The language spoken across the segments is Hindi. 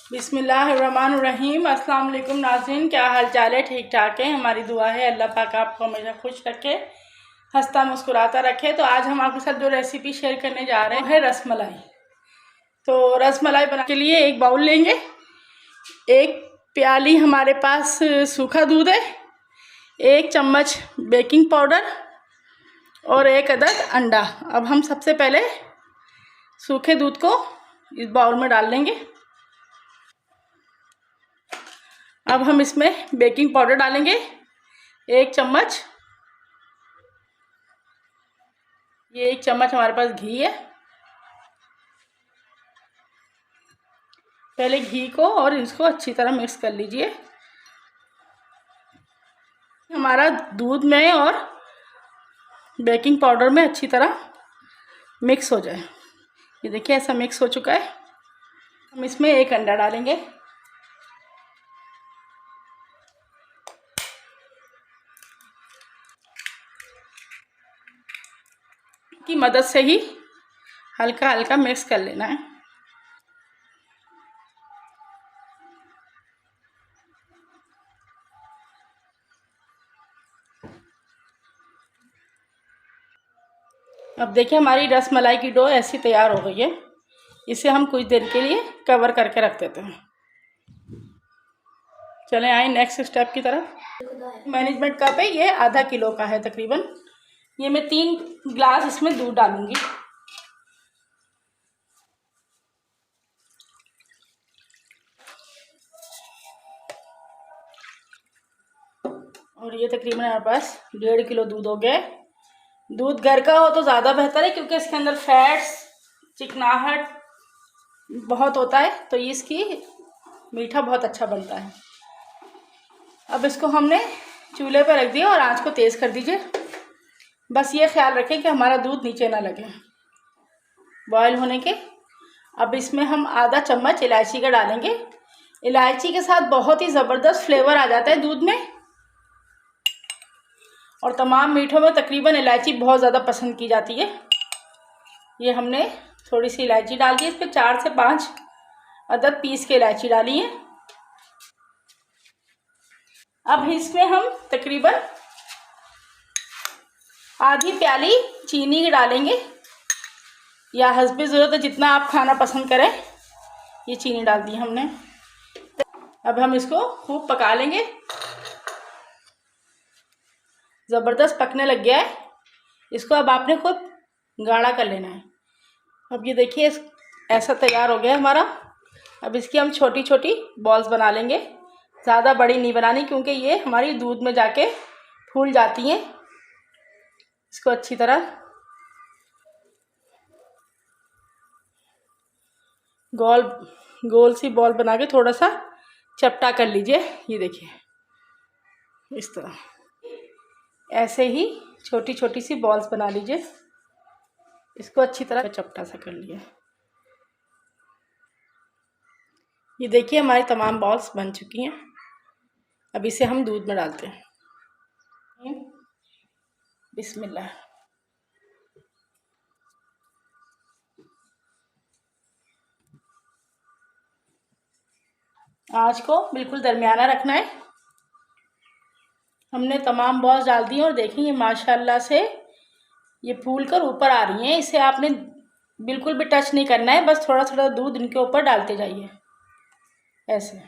बिस्मिल्लाहिर्रहमानिर्रहीम। अस्सलाम वालेकुम नाज़रीन, क्या हाल चाल है? ठीक ठाक है। हमारी दुआ है अल्लाह पाक आपको हमेशा खुश रखे, हंसता मुस्कुराता रखे। तो आज हम आपके साथ जो रेसिपी शेयर करने जा रहे हैं रसमलाई। तो रसमलाई बनाने के लिए एक बाउल लेंगे, एक प्याली हमारे पास सूखा दूध है, 1 चम्मच बेकिंग पाउडर और 1 अदद अंडा। अब हम सबसे पहले सूखे दूध को इस बाउल में डाल लेंगे। अब हम इसमें बेकिंग पाउडर डालेंगे 1 चम्मच। ये 1 चम्मच हमारे पास घी है। पहले घी को और इसको अच्छी तरह मिक्स कर लीजिए, हमारा दूध में और बेकिंग पाउडर में अच्छी तरह मिक्स हो जाए। ये देखिए ऐसा मिक्स हो चुका है। हम इसमें 1 अंडा डालेंगे। की मदद से ही हल्का हल्का मिक्स कर लेना है। अब देखिए हमारी रसमलाई की डो ऐसी तैयार हो गई है। इसे हम कुछ देर के लिए कवर करके रख देते हैं। चलें आए नेक्स्ट स्टेप की तरफ। मैनेजमेंट कप है, ये आधा किलो का है तकरीबन। ये मैं 3 गिलास इसमें दूध डालूंगी। और ये तकरीबन हमारे पास 1.5 किलो दूध हो गया। दूध घर का हो तो ज़्यादा बेहतर है, क्योंकि इसके अंदर फैट्स, चिकनाहट बहुत होता है, तो इसकी मीठा बहुत अच्छा बनता है। अब इसको हमने चूल्हे पर रख दिया और आंच को तेज़ कर दीजिए। बस ये ख्याल रखें कि हमारा दूध नीचे ना लगे बॉयल होने के। अब इसमें हम आधा चम्मच इलायची का डालेंगे। इलायची के साथ बहुत ही ज़बरदस्त फ्लेवर आ जाता है दूध में, और तमाम मीठों में तकरीबन इलायची बहुत ज़्यादा पसंद की जाती है। ये हमने थोड़ी सी इलायची डाल दी। इस पर 4 से 5 अदद पीस के इलायची डाली है। अब इसमें हम तकरीबन आधी प्याली चीनी डालेंगे, या हस्बे ज़रूरत है जितना आप खाना पसंद करें। ये चीनी डाल दी हमने। अब हम इसको खूब पका लेंगे। ज़बरदस्त पकने लग गया है। इसको अब आपने खूब गाढ़ा कर लेना है। अब ये देखिए ऐसा तैयार हो गया हमारा। अब इसकी हम छोटी छोटी बॉल्स बना लेंगे। ज़्यादा बड़ी नहीं बनानी, क्योंकि ये हमारी दूध में जाके फूल जाती हैं। इसको अच्छी तरह गोल सी बॉल बना के थोड़ा सा चपटा कर लीजिए। ये देखिए इस तरह ऐसे ही छोटी छोटी सी बॉल्स बना लीजिए। इसको अच्छी तरह चपटा सा कर लिए। ये देखिए हमारी तमाम बॉल्स बन चुकी हैं। अब इसे हम दूध में डालते हैं। बिस्मिल्लाह। आँच को बिल्कुल दरमियाना रखना है। हमने तमाम बॉल्स डाल दी हैं और देखेंगे माशाल्लाह से ये फूल कर ऊपर आ रही हैं। इसे आपने बिल्कुल भी टच नहीं करना है, बस थोड़ा थोड़ा दूध इनके ऊपर डालते जाइए ऐसे।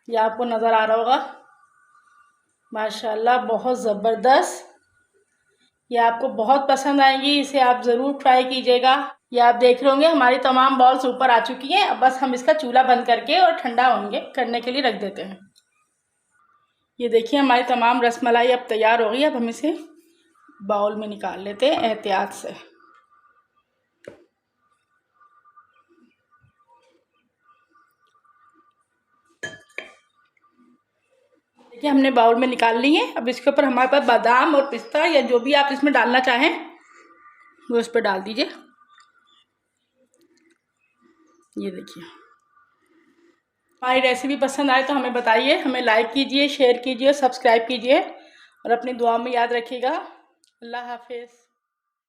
ये आपको नज़र आ रहा होगा माशाल्लाह बहुत ज़बरदस्त। ये आपको बहुत पसंद आएंगी, इसे आप ज़रूर ट्राई कीजिएगा। ये आप देख रहे होंगे हमारी तमाम बॉल्स ऊपर आ चुकी हैं। अब बस हम इसका चूल्हा बंद करके और ठंडा होंगे करने के लिए रख देते हैं। ये देखिए हमारी तमाम रसमलाई अब तैयार हो गई। अब हम इसे बाउल में निकाल लेते हैं एहतियात से। देखिए हमने बाउल में निकाल ली है। अब इसके ऊपर हमारे पास बादाम और पिस्ता या जो भी आप इसमें डालना चाहें वो इस पर डाल दीजिए। ये देखिए हमारी रेसिपी पसंद आए तो हमें बताइए, हमें लाइक कीजिए, शेयर कीजिए, सब्सक्राइब कीजिए और अपनी दुआ में याद रखिएगा। अल्लाह हाफिज़।